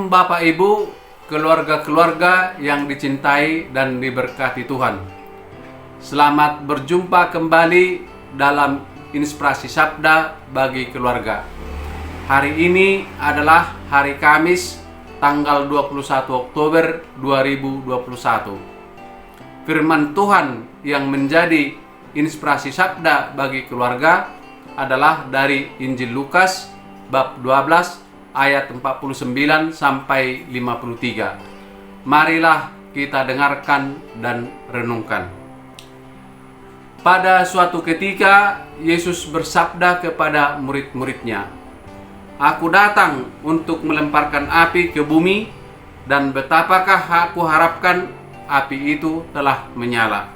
Shalom Bapak Ibu, keluarga-keluarga yang dicintai dan diberkati Tuhan. Selamat berjumpa kembali dalam Inspirasi Sabda bagi keluarga. Hari ini adalah hari Kamis, tanggal 21 Oktober 2021. Firman Tuhan yang menjadi inspirasi sabda bagi keluarga adalah dari Injil Lukas bab 12 ayat 49 sampai 53. Marilah kita dengarkan dan renungkan. Pada suatu ketika Yesus bersabda kepada murid-muridnya, "Aku datang untuk melemparkan api ke bumi, dan betapakah aku harapkan api itu telah menyala.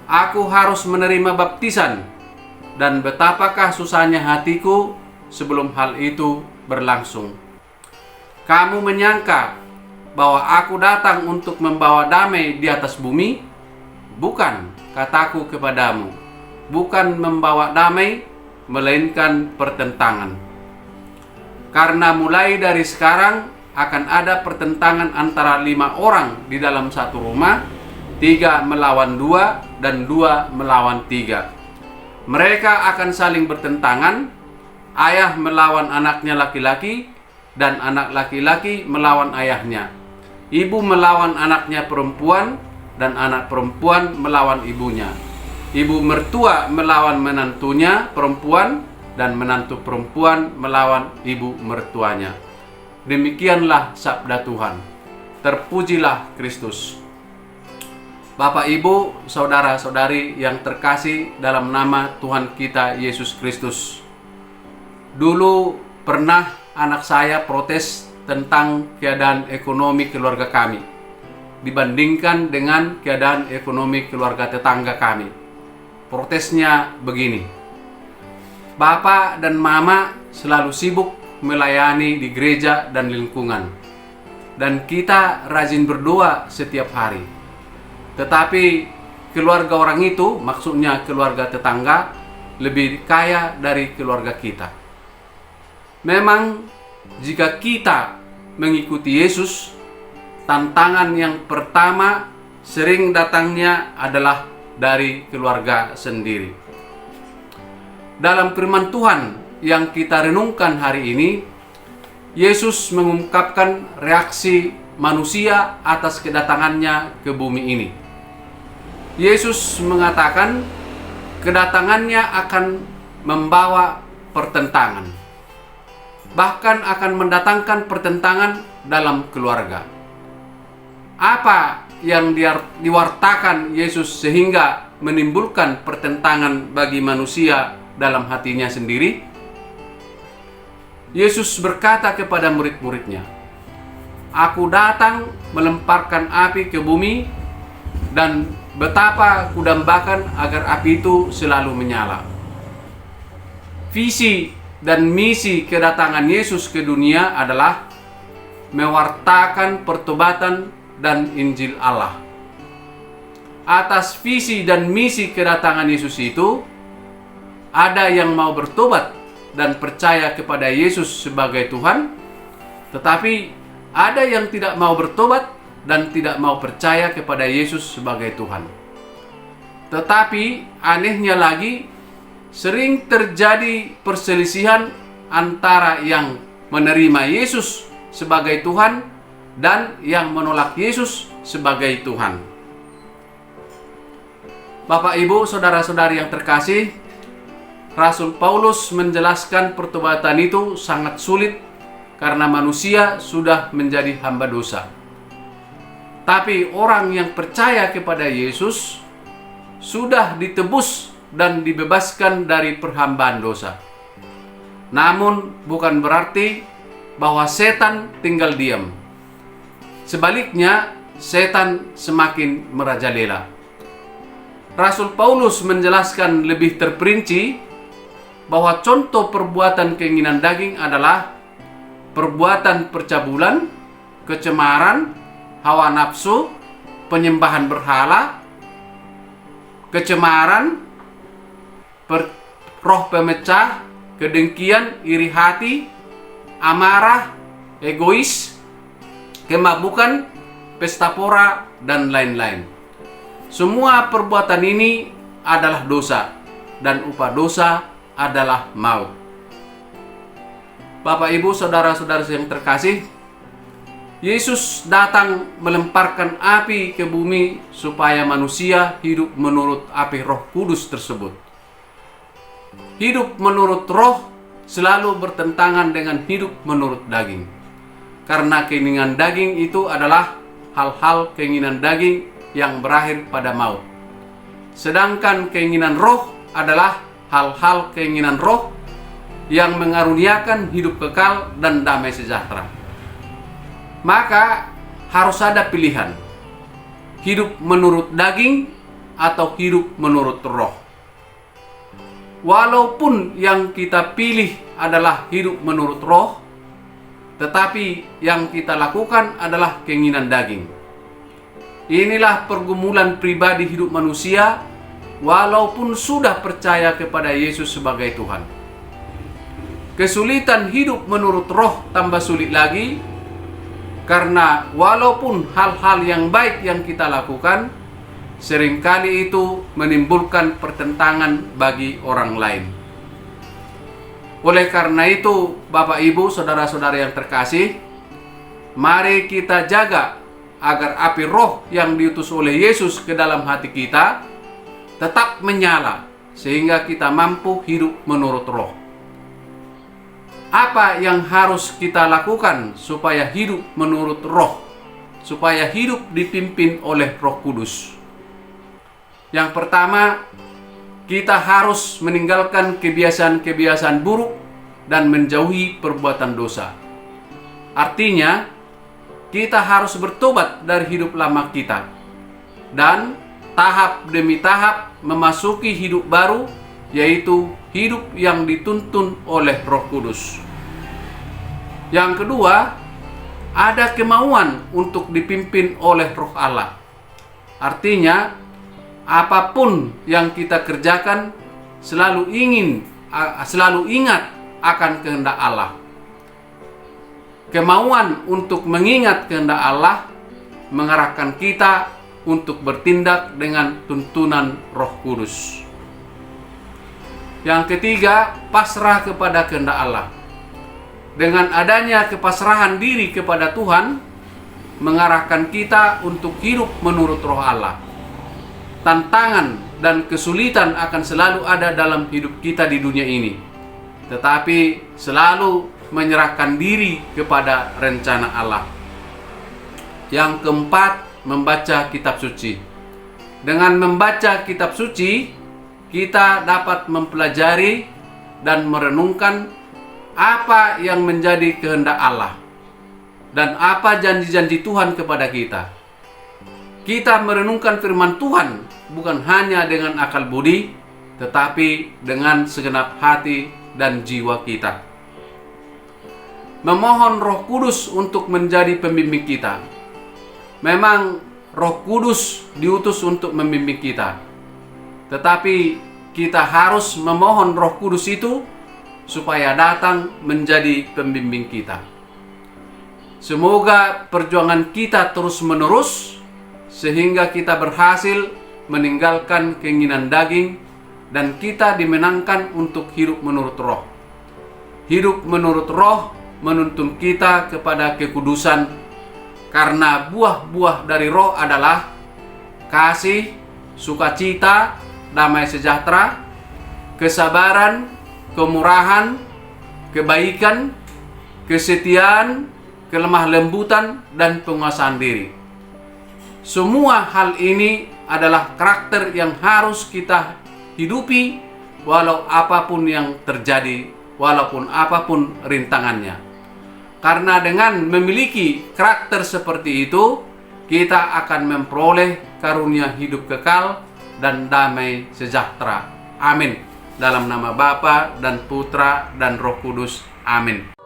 Aku harus menerima baptisan, dan betapakah susahnya hatiku sebelum hal itu berlangsung. Kamu menyangka bahwa aku datang untuk membawa damai di atas bumi? Bukan, kataku kepadamu, bukan membawa damai, melainkan pertentangan. Karena mulai dari sekarang akan ada pertentangan antara 5 orang di dalam satu rumah, 3 melawan 2 dan 2 melawan 3. Mereka akan saling bertentangan, ayah melawan anaknya laki-laki, dan anak laki-laki melawan ayahnya. Ibu melawan anaknya perempuan, dan anak perempuan melawan ibunya. Ibu mertua melawan menantunya perempuan, dan menantu perempuan melawan ibu mertuanya." Demikianlah sabda Tuhan. Terpujilah Kristus. Bapak, Ibu, saudara-saudari yang terkasih dalam nama Tuhan kita Yesus Kristus. Dulu pernah anak saya protes tentang keadaan ekonomi keluarga kami dibandingkan dengan keadaan ekonomi keluarga tetangga kami. Protesnya begini: "Bapak dan Mama selalu sibuk melayani di gereja dan lingkungan, dan kita rajin berdoa setiap hari. Tetapi keluarga orang itu," maksudnya keluarga tetangga, "lebih kaya dari keluarga kita." Memang jika kita mengikuti Yesus, tantangan yang pertama sering datangnya adalah dari keluarga sendiri. Dalam firman Tuhan yang kita renungkan hari ini, Yesus mengungkapkan reaksi manusia atas kedatangannya ke bumi ini. Yesus mengatakan kedatangannya akan membawa pertentangan, bahkan akan mendatangkan pertentangan dalam keluarga. Apa yang diwartakan Yesus sehingga menimbulkan pertentangan bagi manusia dalam hatinya sendiri? Yesus berkata kepada murid-muridnya, "Aku datang melemparkan api ke bumi, dan betapa kudambakan agar api itu selalu menyala." Visi dan misi kedatangan Yesus ke dunia adalah mewartakan pertobatan dan Injil Allah. Atas visi dan misi kedatangan Yesus itu, ada yang mau bertobat dan percaya kepada Yesus sebagai Tuhan, tetapi ada yang tidak mau bertobat dan tidak mau percaya kepada Yesus sebagai Tuhan. Tetapi anehnya lagi, sering terjadi perselisihan antara yang menerima Yesus sebagai Tuhan dan yang menolak Yesus sebagai Tuhan. Bapak, Ibu, saudara-saudari yang terkasih, Rasul Paulus menjelaskan pertobatan itu sangat sulit karena manusia sudah menjadi hamba dosa. Tapi orang yang percaya kepada Yesus sudah ditebus dan dibebaskan dari perhambaan dosa. Namun bukan berarti bahwa setan tinggal diam. Sebaliknya, setan semakin merajalela. Rasul Paulus menjelaskan lebih terperinci bahwa contoh perbuatan keinginan daging adalah perbuatan percabulan, kecemaran, hawa nafsu, penyembahan berhala, kecemaran, roh pemecah, kedengkian, iri hati, amarah, egois, kemabukan, pesta pora, dan lain-lain. Semua perbuatan ini adalah dosa, dan upah dosa adalah maut. Bapak, Ibu, saudara-saudara yang terkasih, Yesus datang melemparkan api ke bumi supaya manusia hidup menurut api Roh Kudus tersebut. Hidup menurut roh selalu bertentangan dengan hidup menurut daging. Karena keinginan daging itu adalah hal-hal keinginan daging yang berakhir pada maut. Sedangkan keinginan roh adalah hal-hal keinginan roh yang mengaruniakan hidup kekal dan damai sejahtera. Maka harus ada pilihan, hidup menurut daging atau hidup menurut roh. Walaupun yang kita pilih adalah hidup menurut roh, tetapi yang kita lakukan adalah keinginan daging. Inilah pergumulan pribadi hidup manusia walaupun sudah percaya kepada Yesus sebagai Tuhan. Kesulitan hidup menurut roh tambah sulit lagi, karena walaupun hal-hal yang baik yang kita lakukan, seringkali itu menimbulkan pertentangan bagi orang lain. Oleh karena itu, Bapak, Ibu, saudara-saudara yang terkasih, mari kita jaga agar api roh yang diutus oleh Yesus ke dalam hati kita tetap menyala, sehingga kita mampu hidup menurut roh. Apa yang harus kita lakukan supaya hidup menurut roh, supaya hidup dipimpin oleh Roh Kudus? Yang pertama, kita harus meninggalkan kebiasaan-kebiasaan buruk dan menjauhi perbuatan dosa. Artinya, kita harus bertobat dari hidup lama kita dan tahap demi tahap memasuki hidup baru, yaitu hidup yang dituntun oleh Roh Kudus. Yang kedua, ada kemauan untuk dipimpin oleh Roh Allah. Artinya, apapun yang kita kerjakan selalu ingat akan kehendak Allah. Kemauan untuk mengingat kehendak Allah mengarahkan kita untuk bertindak dengan tuntunan Roh Kudus. Yang ketiga, pasrah kepada kehendak Allah. Dengan adanya kepasrahan diri kepada Tuhan, mengarahkan kita untuk hidup menurut Roh Allah. Tantangan dan kesulitan akan selalu ada dalam hidup kita di dunia ini, tetapi selalu menyerahkan diri kepada rencana Allah. Yang keempat, membaca kitab suci. Dengan membaca kitab suci, kita dapat mempelajari dan merenungkan apa yang menjadi kehendak Allah dan apa janji-janji Tuhan kepada kita. Kita merenungkan firman Tuhan bukan hanya dengan akal budi, tetapi dengan segenap hati dan jiwa kita. Memohon Roh Kudus untuk menjadi pembimbing kita. Memang Roh Kudus diutus untuk membimbing kita, tetapi kita harus memohon Roh Kudus itu supaya datang menjadi pembimbing kita. Semoga perjuangan kita terus-menerus sehingga kita berhasil meninggalkan keinginan daging dan kita dimenangkan untuk hidup menurut roh. Hidup menurut roh menuntun kita kepada kekudusan, karena buah-buah dari roh adalah kasih, sukacita, damai sejahtera, kesabaran, kemurahan, kebaikan, kesetiaan, kelemah lembutan, dan penguasaan diri. Semua hal ini adalah karakter yang harus kita hidupi walau apapun yang terjadi, walaupun apapun rintangannya. Karena dengan memiliki karakter seperti itu, kita akan memperoleh karunia hidup kekal dan damai sejahtera. Amin. Dalam nama Bapa dan Putra dan Roh Kudus. Amin.